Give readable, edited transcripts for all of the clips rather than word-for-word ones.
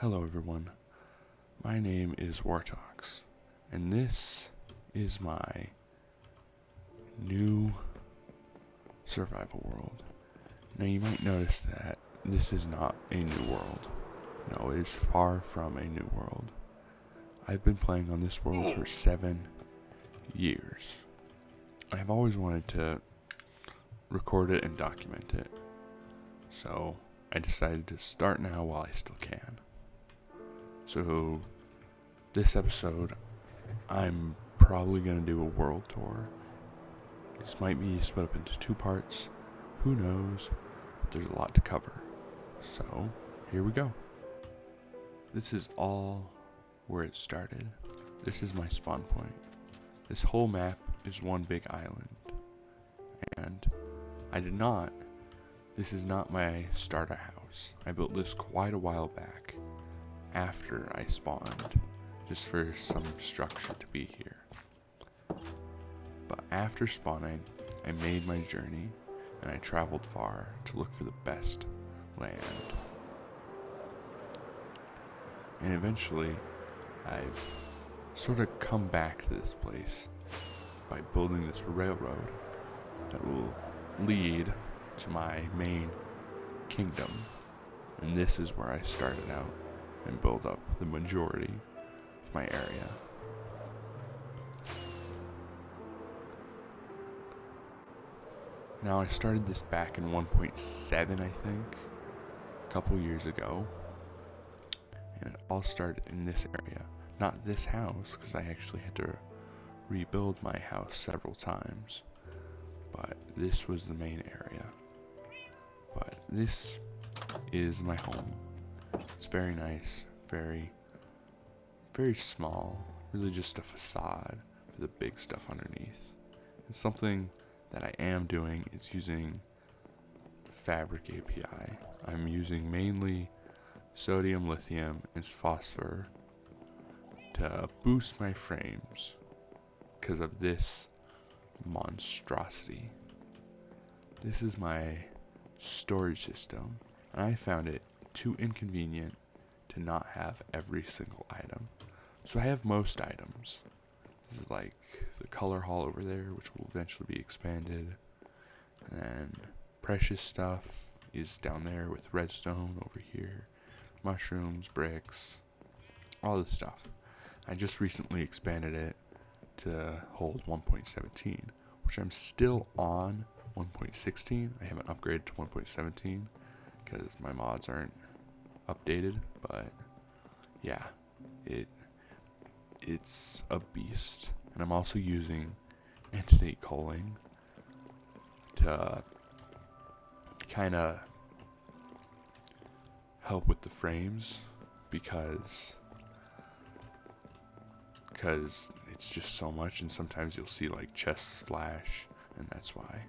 Hello everyone, my name is Wartox, and this is my new survival world. Now you might notice that this is not a new world. No, it is far from a new world. I've been playing on this world for 7 years. I've always wanted to record it and document it, so I decided to start now while I still can. So, this episode, I'm probably going to do a world tour. This might be split up into 2 parts. Who knows? But there's a lot to cover. So, here we go. This is all where it started. This is my spawn point. This whole map is one big island. And this is not my starter house. I built this quite a while back, after I spawned, just for some structure to be here. But after spawning, I made my journey and I traveled far to look for the best land. And eventually, I've sort of come back to this place by building this railroad that will lead to my main kingdom. And this is where I started out and build up the majority of my area. Now I started this back in 1.7, I think, a couple years ago, and it all started in this area. Not this house, because I actually had to rebuild my house several times, but this was the main area. But this is my home. It's very nice, very small, really just a facade for the big stuff underneath. And something that I am doing is using Fabric API. I'm using mainly sodium, lithium, and phosphor to boost my frames because of this monstrosity. This is my storage system, and I found it too inconvenient to not have every single item. So I have most items. This is like the color hall over there, which will eventually be expanded. And then precious stuff is down there with redstone over here. Mushrooms, bricks, all this stuff. I just recently expanded it to hold 1.17, which I'm still on 1.16. I haven't upgraded to 1.17 because my mods aren't updated, but yeah, it's a beast. And I'm also using anti culling to kind of help with the frames because it's just so much, and sometimes you'll see like chests flash, and that's why.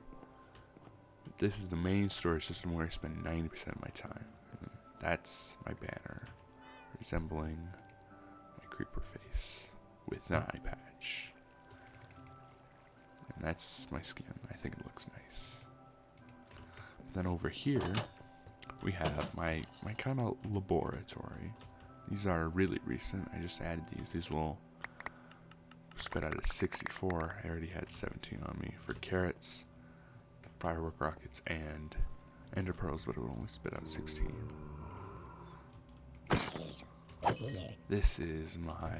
This is the main storage system where I spend 90% of my time. And that's my banner, resembling my creeper face with an eye patch. And that's my skin. I think it looks nice. Then over here, we have my kind of laboratory. These are really recent. I just added these. These will spit out a 64. I already had 17 on me for carrots, firework rockets, and ender pearls, but it will only spit out 16. This is my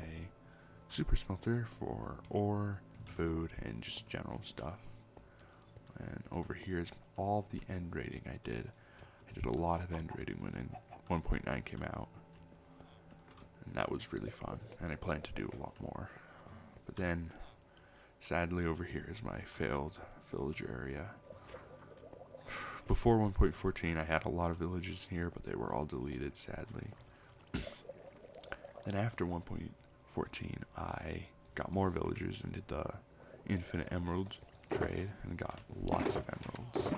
super smelter for ore, food, and just general stuff. And over here is all of the end raiding I did. I did a lot of end raiding when 1.9 came out, and that was really fun, and I plan to do a lot more. But then, sadly, over here is my failed villager area. Before 1.14, I had a lot of villages here, but they were all deleted, sadly. Then after 1.14, I got more villagers and did the infinite emerald trade and got lots of emeralds,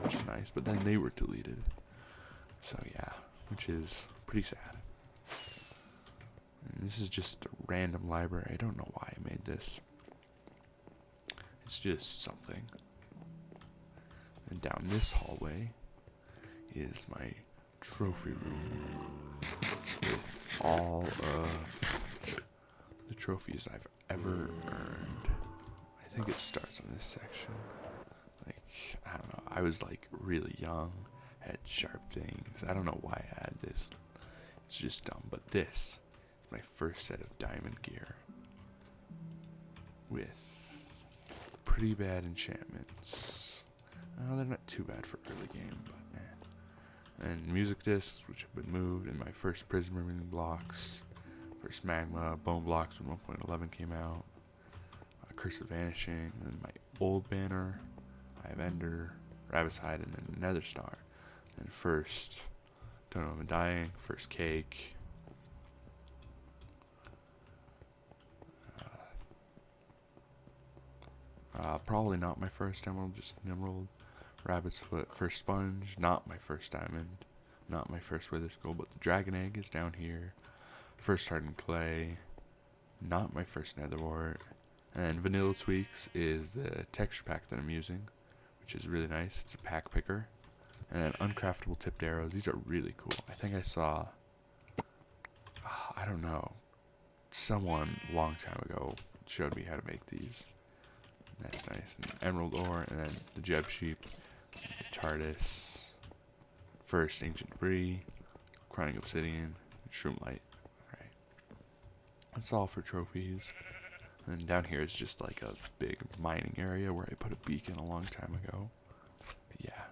which is nice, but then they were deleted. So yeah, which is pretty sad. And this is just a random library. I don't know why I made this. It's just something. And down this hallway is my trophy room. all of the trophies I've ever earned. I think it starts in this section. Like, I don't know, I was like really young, had sharp things. I don't know why I had this. It's just dumb, but this is my first set of diamond gear with pretty bad enchantments. They're not too bad for early game, but eh. And music discs, which have been moved, and my first prism removing blocks, first magma, bone blocks when 1.11 came out, Curse of Vanishing, and then my old banner, I have Ender, Rabbit's Hide, and then Nether Star. And first, don't know if I'm dying, first cake. Probably not my first emerald, just an emerald. Rabbit's Foot, first sponge, not my first diamond, not my first wither skull, but the dragon egg is down here. First hardened clay, not my first nether wart. And Vanilla Tweaks is the texture pack that I'm using, which is really nice. It's a pack picker. And uncraftable tipped arrows. These are really cool. I think I saw, I don't know, someone a long time ago showed me how to make these. That's nice. And emerald ore, and then the Jeb sheep, the TARDIS, first ancient debris, crowning obsidian, shroom light. Right. That's all for trophies. And down here is just like a big mining area where I put a beacon a long time ago. But yeah.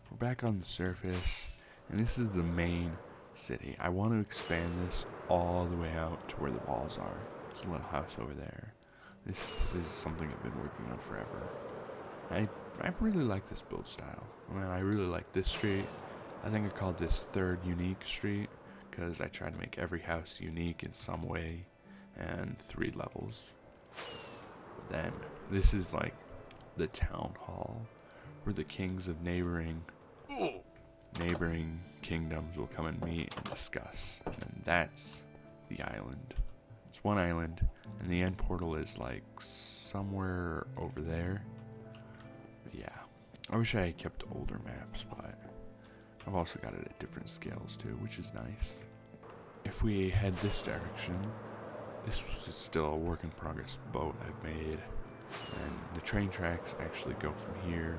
We're back on the surface, and this is the main city. I want to expand this all the way out to where the walls are. There's a little house over there. This is something I've been working on forever. I really like this build style. I really like this street. I think I called this third unique street, because I try to make every house unique in some way, and 3 levels. But then, this is like the town hall, where the kings of neighboring kingdoms will come and meet and discuss. And that's the island. It's one island, and the end portal is like somewhere over there. But yeah, I wish I had kept older maps, but I've also got it at different scales too, which is nice. If we head this direction, this is still a work in progress boat I've made, and the train tracks actually go from here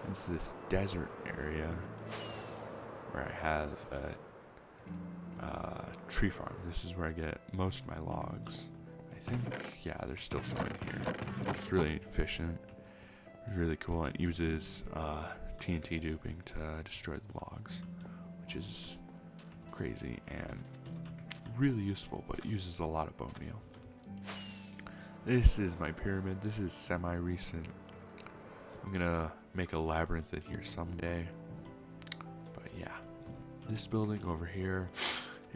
into this desert area where I have a tree farm. This is where I get most of my logs. I think, yeah, there's still some in here. It's really efficient. It's really cool. It uses TNT duping to destroy the logs, which is crazy and really useful, but it uses a lot of bone meal. This is my pyramid. This is semi-recent. I'm gonna make a labyrinth in here someday. But yeah, this building over here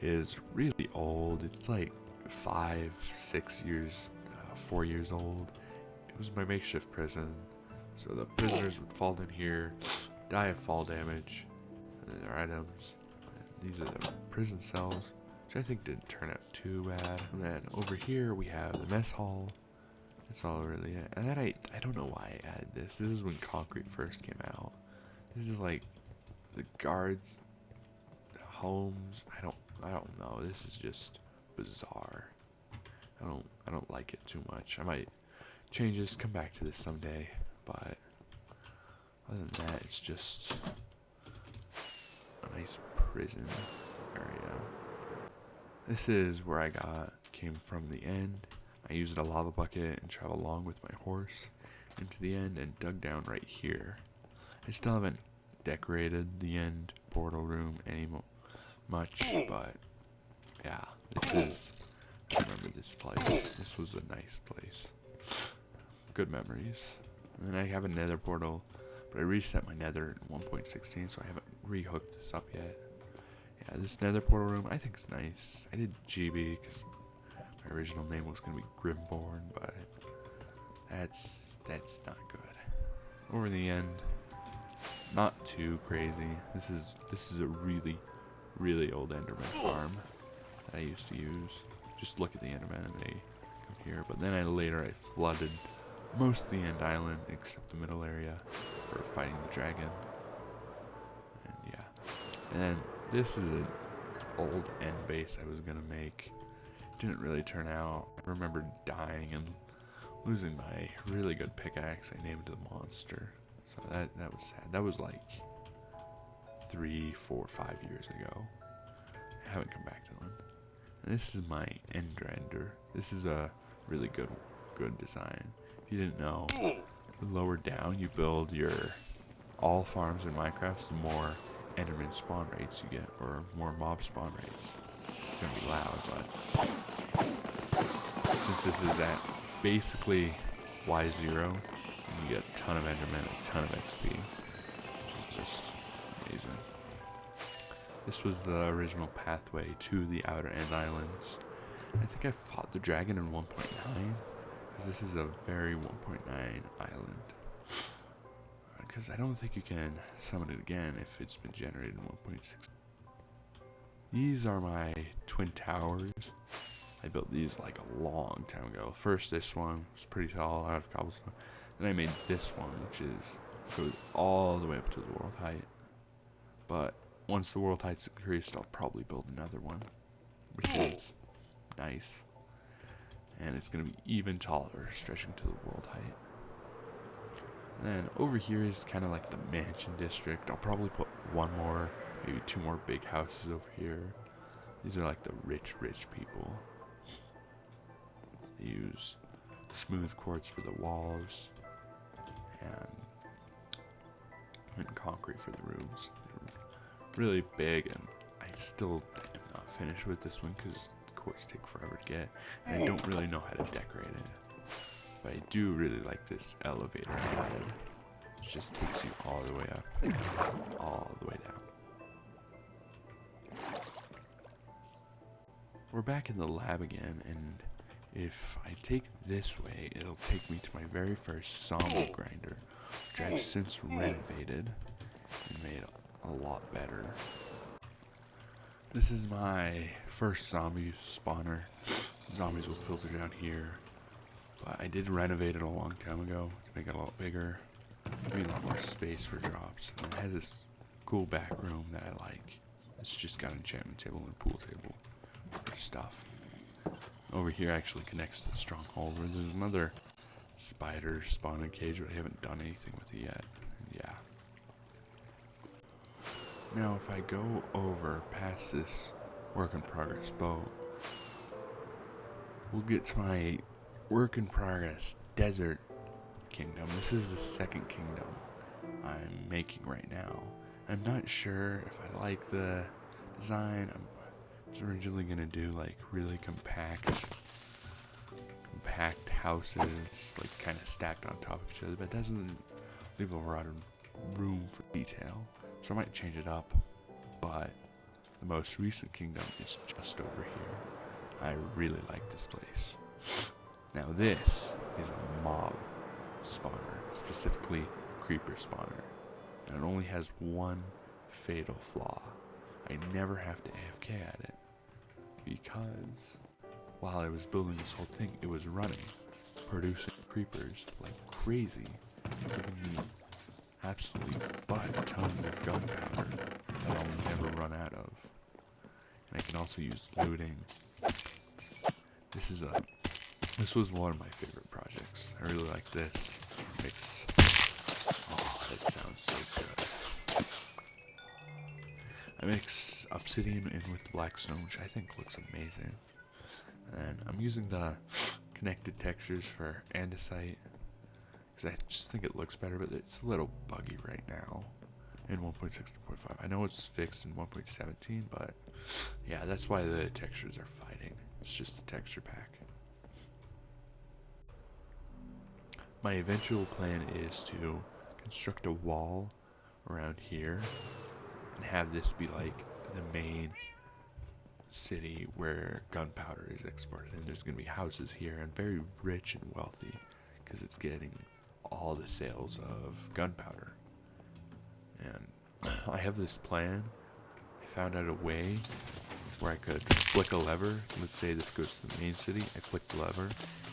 is really old. It's like 5, 6 years, 4 years old. It was my makeshift prison, so the prisoners would fall in here, die of fall damage, and their items. And these are the prison cells, which I think didn't turn out too bad. And then over here we have the mess hall. That's all really it. And then I don't know why I added this. This is when concrete first came out. This is like the guards' homes. I don't know. This is just bizarre. I don't like it too much. I might change this, come back to this someday, but other than that, it's just a nice prison area. This is where I came from the end. I used a lava bucket and traveled along with my horse into the end and dug down right here. I still haven't decorated the end portal room much, but yeah, I remember this place. This was a nice place. Good memories. And then I have a nether portal, but I reset my nether in 1.16, so I haven't rehooked this up yet. Yeah, this nether portal room, I think it's nice. I did GB because my original name was going to be Grimborn, but that's not good. Over the end, not too crazy. This is a really old Enderman farm that I used to use. Just look at the Enderman and they come here. But then I flooded most of the end island except the middle area for fighting the dragon. And yeah, And this is an old end base I was gonna make. Didn't really turn out. I remember dying and losing my really good pickaxe I named the monster. So that was sad. That was like 3, 4, 5 years ago. I haven't come back to them. And this is my end render. This is a really good design. If you didn't know, lower down you build your all farms in Minecraft, the more enderman spawn rates you get, or more mob spawn rates. It's gonna be loud, but since this is at basically Y0, you get a ton of endermen, a ton of XP, which is just amazing. This was the original pathway to the Outer End Islands. I think I fought the dragon in 1.9, because this is a very 1.9 island. Because I don't think you can summon it again if it's been generated in 1.6. These are my twin towers. I built these like a long time ago. First this one was pretty tall out of cobblestone. Then I made this one, which goes all the way up to the world height. But once the world height's increased, I'll probably build another one, which is nice. And it's going to be even taller, stretching to the world height. Then over here is kind of like the mansion district. I'll probably put one more, maybe 2 more big houses over here. These are like the rich people. They use smooth quartz for the walls and concrete for the rooms. They're really big, and I still am not finished with this one because the quartz take forever to get, and I don't really know how to decorate it. But I do really like this elevator I added. It just takes you all the way up, all the way down. We're back in the lab again, and if I take this way, it'll take me to my very first zombie grinder, which I've since renovated and made a lot better. This is my first zombie spawner. Zombies will filter down here. But I did renovate it a long time ago to make it a lot bigger, give me a lot more space for drops. And it has this cool back room that I like. It's just got an enchantment table and a pool table for stuff. Over here actually connects to the stronghold where there's another spider spawning cage, but I haven't done anything with it yet. And yeah. Now if I go over past this work in progress boat, we'll get to my work in progress desert kingdom. This is the second kingdom I'm making right now. I'm not sure if I like the design. I was originally gonna do like really compact houses, like kind of stacked on top of each other, but it doesn't leave a lot of room for detail. So I might change it up. But the most recent kingdom is just over here. I really like this place. Now this is a mob spawner, specifically creeper spawner, and it only has one fatal flaw. I never have to AFK at it, because while I was building this whole thing, it was running, producing creepers like crazy, giving me absolutely tons of gunpowder that I'll never run out of. And I can also use looting. This was one of my favorite projects. I really like this. Mixed. Oh, that sounds so good. I mixed obsidian in with blackstone, which I think looks amazing. And I'm using the connected textures for andesite, because I just think it looks better, but it's a little buggy right now in 1.6 to 1.5. I know it's fixed in 1.17, but yeah, that's why the textures are fighting. It's just the texture pack. My eventual plan is to construct a wall around here and have this be like the main city where gunpowder is exported, and there's going to be houses here and very rich and wealthy because it's getting all the sales of gunpowder. And I have this plan. I found out a way where I could flick a lever. Let's say this goes to the main city. I flick the lever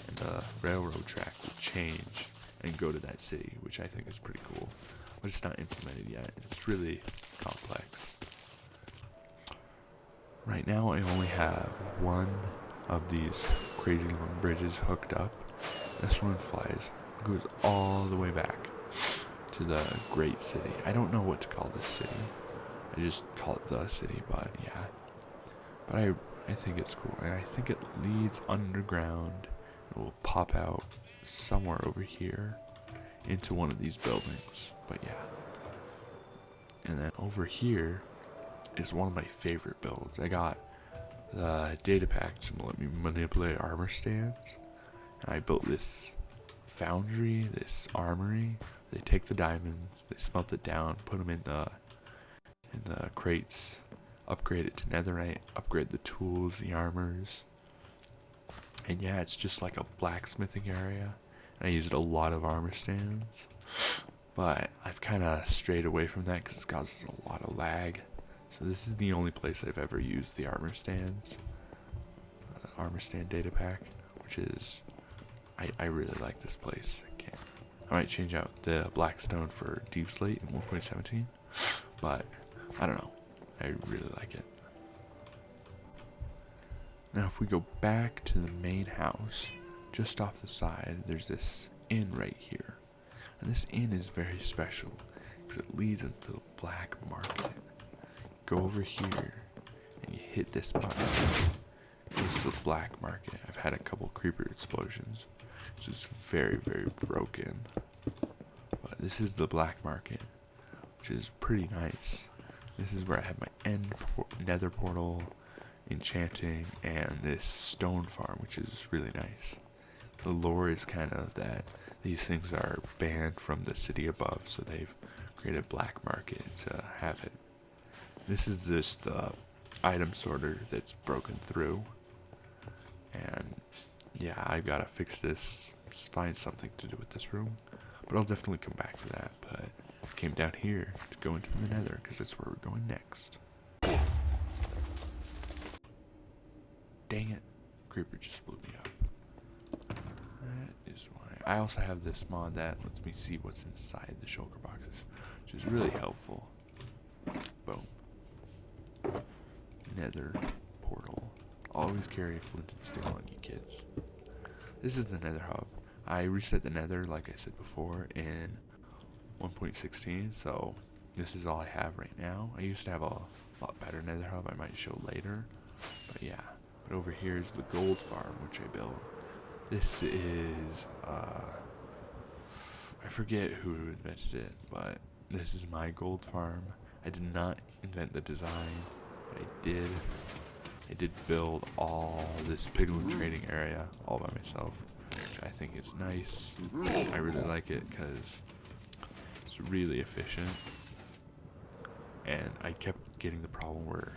and the railroad track will change and go to that city, which I think is pretty cool. But it's not implemented yet. It's really complex. Right now I only have one of these crazy long bridges hooked up. This one goes all the way back to the Great City. I don't know what to call this city. I just call it the city, but yeah. But I think it's cool, and I think it leads underground. It will pop out somewhere over here into one of these buildings, but yeah. And then over here is one of my favorite builds. I got the data pack to let me manipulate armor stands, and I built this foundry, this armory. They take the diamonds, they smelt it down, put them in the crates, upgrade it to netherite, upgrade the tools, the armors, and yeah, it's just like a blacksmithing area. And I used a lot of armor stands, but I've kind of strayed away from that because it causes a lot of lag. So this is the only place I've ever used the armor stands, armor stand data pack, which is, I really like this place. I might change out the blackstone for deep slate in 1.17, but I don't know, I really like it. Now if we go back to the main house, just off the side, there's this inn right here. And this inn is very special because it leads into the black market. Go over here and you hit this button. This is the black market. I've had a couple creeper explosions. So it's very, very broken. But this is the black market, which is pretty nice. This is where I have my nether portal, enchanting, and this stone farm, which is really nice. The lore is kind of that these things are banned from the city above, so they've created black market to have it. This is just the item sorter that's broken through, and yeah, I gotta fix this, find something to do with this room, but I'll definitely come back to that. But I came down here to go into the nether because that's where we're going next. Dang it, creeper just blew me up. That is why. I also have this mod that lets me see what's inside the shulker boxes, which is really helpful. Boom. Nether portal. Always carry a flint and steel on you, kids. This is the Nether Hub. I reset the Nether, like I said before, in 1.16, so this is all I have right now. I used to have a lot better Nether Hub I might show later, but yeah. But over here is the gold farm, which I built. This is, I forget who invented it, but this is my gold farm. I did not invent the design, but I did build all this piglin trading area all by myself, which I think is nice. I really like it because it's really efficient, and I kept getting the problem where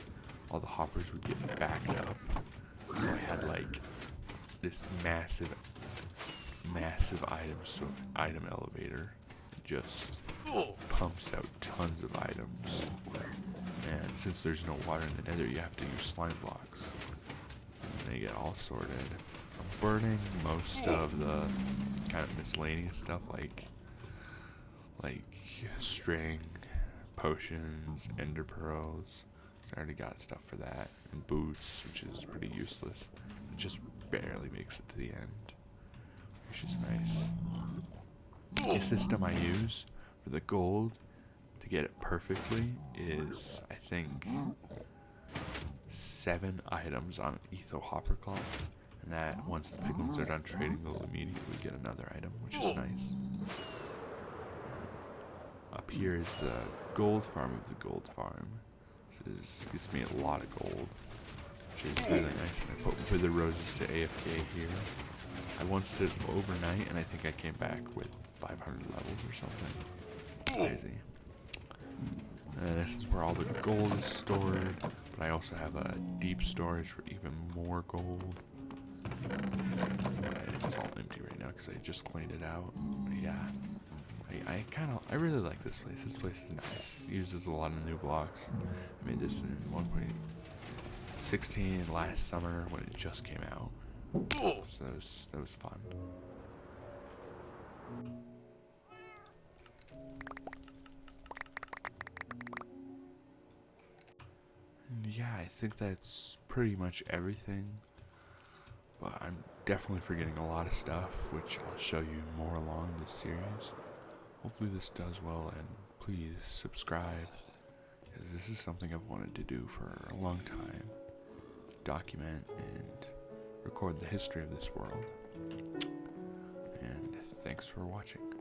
all the hoppers would get backed up, so I had like this massive item elevator that just pumps out tons of items. And since there's no water in the nether, you have to use slime blocks, and they get all sorted. I'm burning most of the kind of miscellaneous stuff like string, potions, ender pearls. I already got stuff for that, and boots, which is pretty useless. It just barely makes it to the end, which is nice. The system I use for the gold to get it perfectly is, I think, 7 items on Etho Hopper Cloth, and that once the piglins are done trading, they'll immediately get another item, which is nice. Up here is the gold farm of the gold farm. This gives me a lot of gold, which is really nice. And I put Wither Roses to AFK here. I once did it overnight, and I think I came back with 500 levels or something. Crazy. This is where all the gold is stored, but I also have a deep storage for even more gold. It's all empty right now because I just cleaned it out. But yeah, I really like this place. This place is nice. It uses a lot of new blocks. I made this in 1.16 last summer when it just came out. So that was fun. And yeah, I think that's pretty much everything. But I'm definitely forgetting a lot of stuff, which I'll show you more along this series. Hopefully this does well, and please subscribe, because this is something I've wanted to do for a long time. Document and record the history of this world. And thanks for watching.